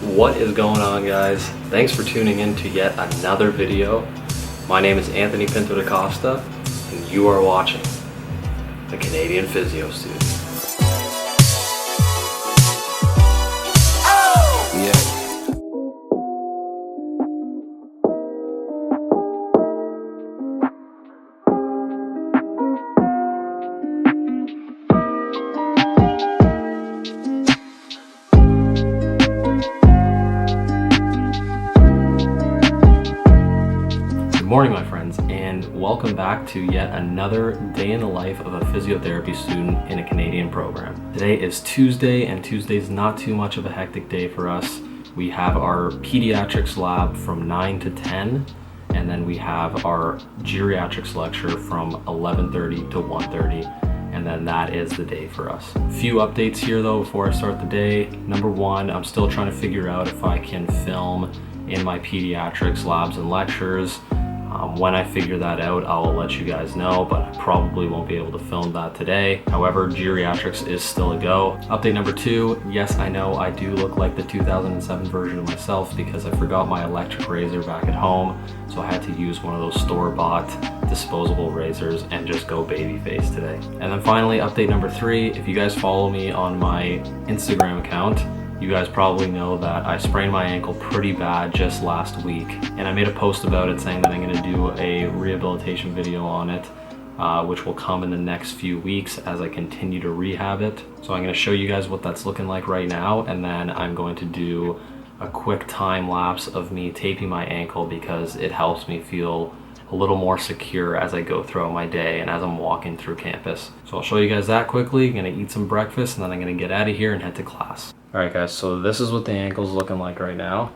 What is going on, guys? Thanks for tuning in to yet another video. My name is Anthony Pinto da Costa, and you are watching the Canadian Physio Student. Good morning, my friends, and welcome back to yet another day in the life of a physiotherapy student in a Canadian program. Today is Tuesday, and Tuesday's not too much of a hectic day for us. We have our pediatrics lab from 9 to 10, and then we have our geriatrics lecture from 11:30 to 1:30, and then that is the day for us. A few updates here though before I start the day. Number one, I'm still trying to figure out if I can film in my pediatrics labs and lectures. When I figure that out, I'll let you guys know, but I probably won't be able to film that today. However, geriatrics is still a go. Update number two, yes, I know I do look like the 2007 version of myself because I forgot my electric razor back at home, so I had to use one of those store-bought disposable razors and just go baby face today. And then finally, update number three, if you guys follow me on my Instagram account, you guys probably know that I sprained my ankle pretty bad just last week, and I made a post about it saying that I'm going to do a rehabilitation video on it, which will come in the next few weeks as I continue to rehab it. So I'm going to show you guys what that's looking like right now, and then I'm going to do a quick time lapse of me taping my ankle because it helps me feel a little more secure as I go throughout my day and as I'm walking through campus. So I'll show you guys that quickly. I'm going to eat some breakfast, and then I'm going to get out of here and head to class. Alright guys, so this is what the ankle's looking like right now.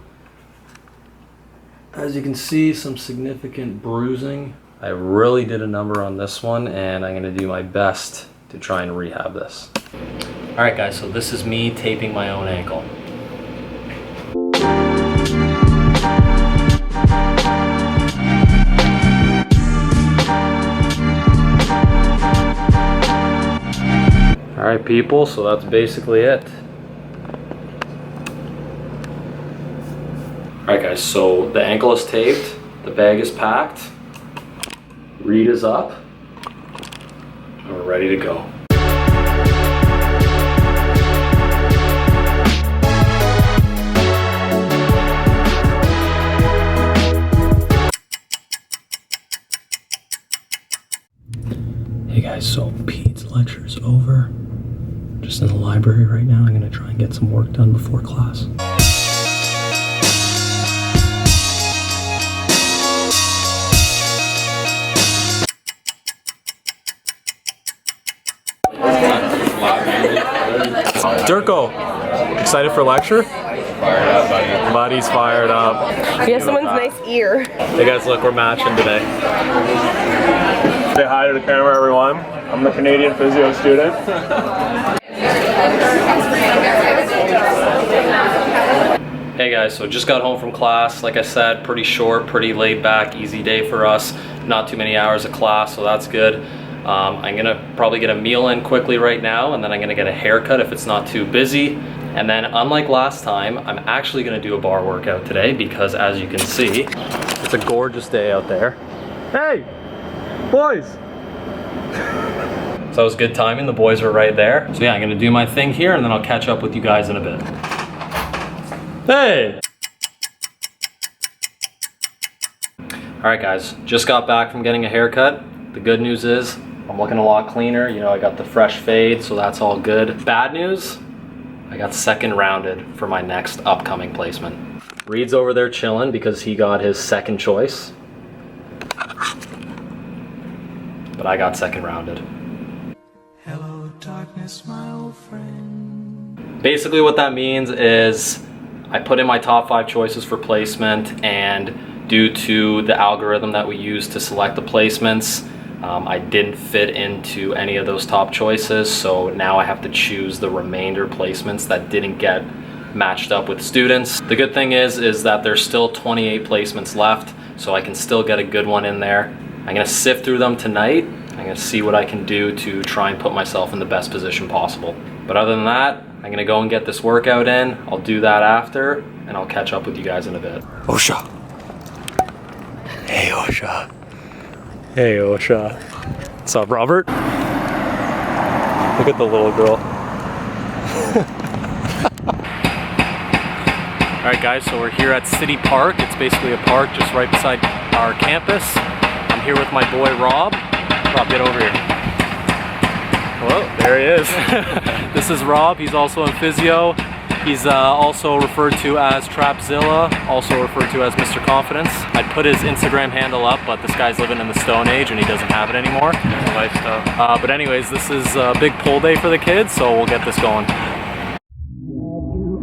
As you can see, some significant bruising. I really did a number on this one, and I'm going to do my best to try and rehab this. Alright guys, so this is me taping my own ankle. Alright people, so that's basically it. Alright guys, so the ankle is taped, the bag is packed, reed is up, and we're ready to go. Hey guys, so Pete's lecture is over. Just in the library right now. I'm gonna try and get some work done before class. Durko, excited for lecture? Fired up, buddy. Buddy's fired up. You have someone's nice ear. Hey guys, look, we're matching today. Say hi to the camera, everyone. I'm the Canadian Physio student. Hey guys, so just got home from class. Like I said, pretty short, pretty laid back, easy day for us. Not too many hours of class, so that's good. I'm gonna probably get a meal in quickly right now, and then I'm gonna get a haircut if it's not too busy. And then unlike last time, I'm actually gonna do a bar workout today because as you can see, it's a gorgeous day out there. Hey, boys. So it was good timing, the boys were right there. So yeah, I'm gonna do my thing here and then I'll catch up with you guys in a bit. Hey! Alright guys, just got back from getting a haircut. The good news is, I'm looking a lot cleaner. You know, I got the fresh fade, so that's all good. Bad news, I got second rounded for my next upcoming placement. Reed's over there chilling because he got his second choice. But I got second rounded. Hello, darkness, my old friend. Basically what that means is I put in my top 5 choices for placement, and due to the algorithm that we use to select the placements, I didn't fit into any of those top choices, so now I have to choose the remainder placements that didn't get matched up with students. The good thing is that there's still 28 placements left, so I can still get a good one in there. I'm gonna sift through them tonight. I'm gonna see what I can do to try and put myself in the best position possible. But other than that, I'm gonna go and get this workout in. I'll do that after, and I'll catch up with you guys in a bit. Osha. Hey, Osha. Hey, Osha. What's up, Robert? Look at the little girl. Alright guys, so we're here at City Park. It's basically a park just right beside our campus. I'm here with my boy Rob. Rob, get over here. Hello, there he is. This is Rob, he's also in Physio. He's also referred to as Trapzilla, also referred to as Mr. Confidence. I'd put his Instagram handle up, but this guy's living in the Stone Age and he doesn't have it anymore. It's a lifestyle. But anyways, this is a big pull day for the kids, so we'll get this going.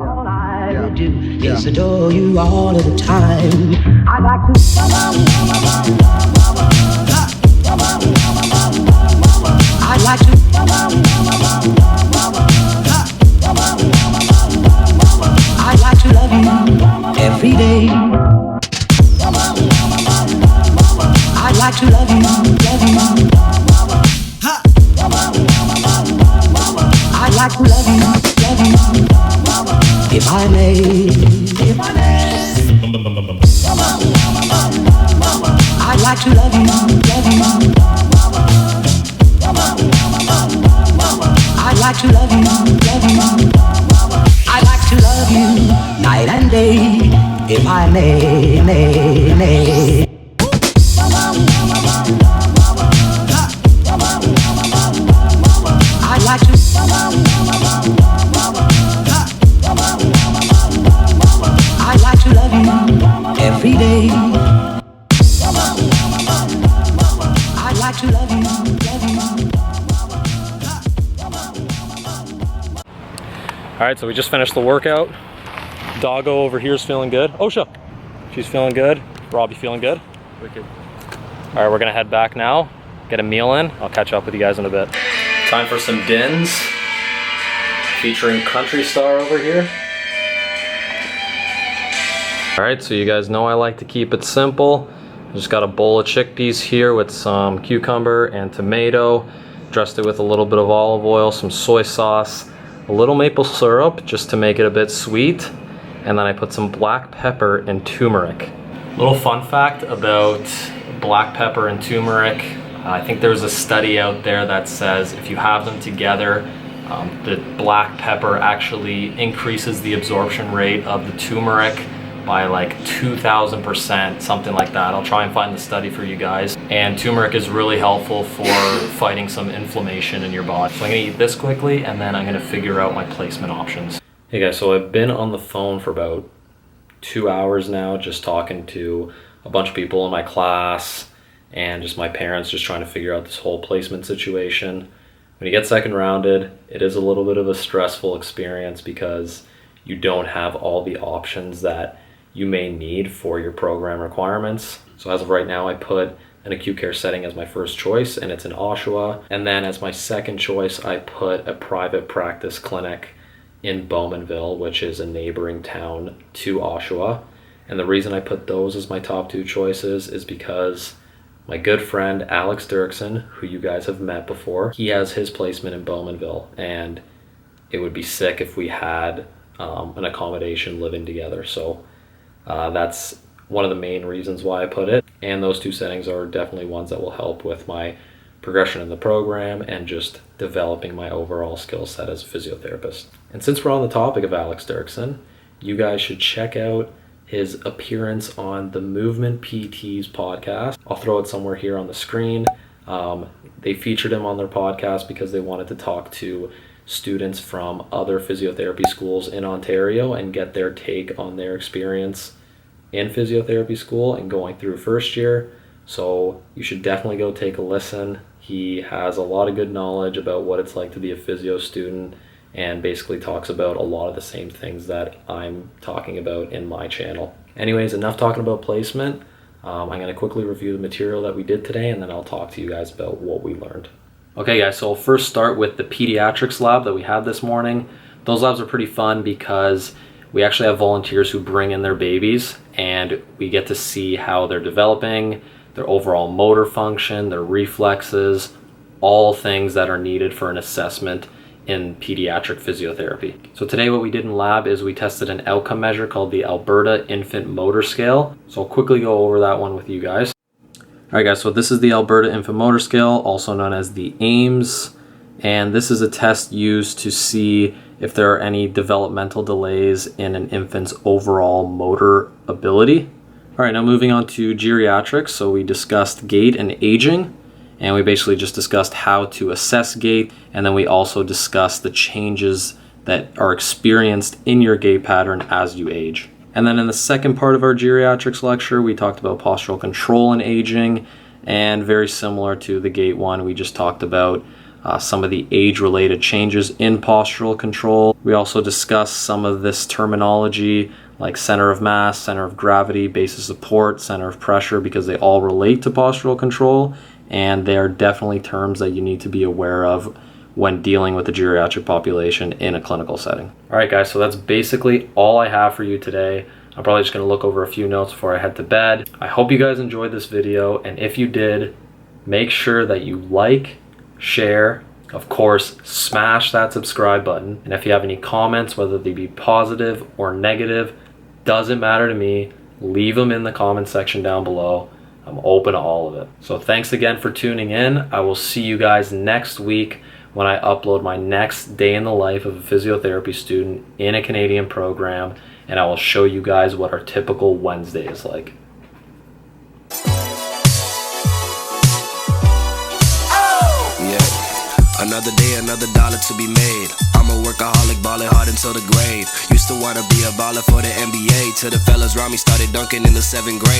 All I do is adore you all of the time. I like to. I like to. I like to love you every day. I like to love you, love you. I like to love you, love you. If I may, if I may. I like to love you, love you. I like to love you, love you. I like to love you night and day, if I may, may. I like to. I like to love you every day. I like to love you, love you. Alright, so we just finished the workout. Doggo over here is feeling good. Osha, she's feeling good. Rob, you feeling good? Wicked. Alright, we're gonna head back now, get a meal in. I'll catch up with you guys in a bit. Time for some dins, featuring Country Star over here. Alright, so you guys know I like to keep it simple. I just got a bowl of chickpeas here with some cucumber and tomato. Dressed it with a little bit of olive oil, some soy sauce, a little maple syrup just to make it a bit sweet, and then I put some black pepper and turmeric. Little fun fact about black pepper and turmeric, I think there's a study out there that says if you have them together, the black pepper actually increases the absorption rate of the turmeric by like 2,000%, something like that. I'll try and find the study for you guys. And turmeric is really helpful for fighting some inflammation in your body. So I'm gonna eat this quickly and then I'm gonna figure out my placement options. Hey guys, so I've been on the phone for about 2 hours now, just talking to a bunch of people in my class and just my parents, just trying to figure out this whole placement situation. When you get second rounded, it is a little bit of a stressful experience because you don't have all the options that you may need for your program requirements. So as of right now, I put an acute care setting as my first choice, and it's in Oshawa. And then as my second choice, I put a private practice clinic in Bowmanville, which is a neighboring town to Oshawa. And the reason I put those as my top two choices is because my good friend Alex Dirksen, who you guys have met before, he has his placement in Bowmanville, and it would be sick if we had an accommodation living together. So that's one of the main reasons why I put it. And those two settings are definitely ones that will help with my progression in the program and just developing my overall skill set as a physiotherapist. And since we're on the topic of Alex Dirksen, you guys should check out his appearance on the Movement PT's podcast. I'll throw it somewhere here on the screen. They featured him on their podcast because they wanted to talk to students from other physiotherapy schools in Ontario and get their take on their experience in physiotherapy school and going through first year. So you should definitely go take a listen. He has a lot of good knowledge about what it's like to be a physio student and basically talks about a lot of the same things that I'm talking about in my channel. Anyways, enough talking about placement. I'm going to quickly review the material that we did today, and then I'll talk to you guys about what we learned. Okay guys, so I'll first start with the pediatrics lab that we had this morning. Those labs are pretty fun because we actually have volunteers who bring in their babies and we get to see how they're developing, their overall motor function, their reflexes, all things that are needed for an assessment in pediatric physiotherapy. So today what we did in lab is we tested an outcome measure called the Alberta Infant Motor Scale. So I'll quickly go over that one with you guys. All right guys, so this is the Alberta Infant Motor Scale, also known as the AIMS. And this is a test used to see if there are any developmental delays in an infant's overall motor ability. All right, now moving on to geriatrics. So we discussed gait and aging, and we basically just discussed how to assess gait, and then we also discussed the changes that are experienced in your gait pattern as you age. And then in the second part of our geriatrics lecture, we talked about postural control and aging, and very similar to the gait one, we just talked about some of the age-related changes in postural control. We also discussed some of this terminology like center of mass, center of gravity, base of support, center of pressure, because they all relate to postural control, and they are definitely terms that you need to be aware of when dealing with the geriatric population in a clinical setting. All right guys, so that's basically all I have for you today. I'm probably just gonna look over a few notes before I head to bed. I hope you guys enjoyed this video, and if you did, make sure that you like, share, of course, smash that subscribe button. And if you have any comments, whether they be positive or negative, doesn't matter to me. Leave them in the comment section down below. I'm open to all of it. So thanks again for tuning in. I will see you guys next week when I upload my next day in the life of a physiotherapy student in a Canadian program, and I will show you guys what our typical Wednesday is like. Another day, another dollar to be made. I'm a workaholic, ballin' hard until the grave. Used to wanna be a baller for the NBA, till the fellas around me started dunking in the 7th grade.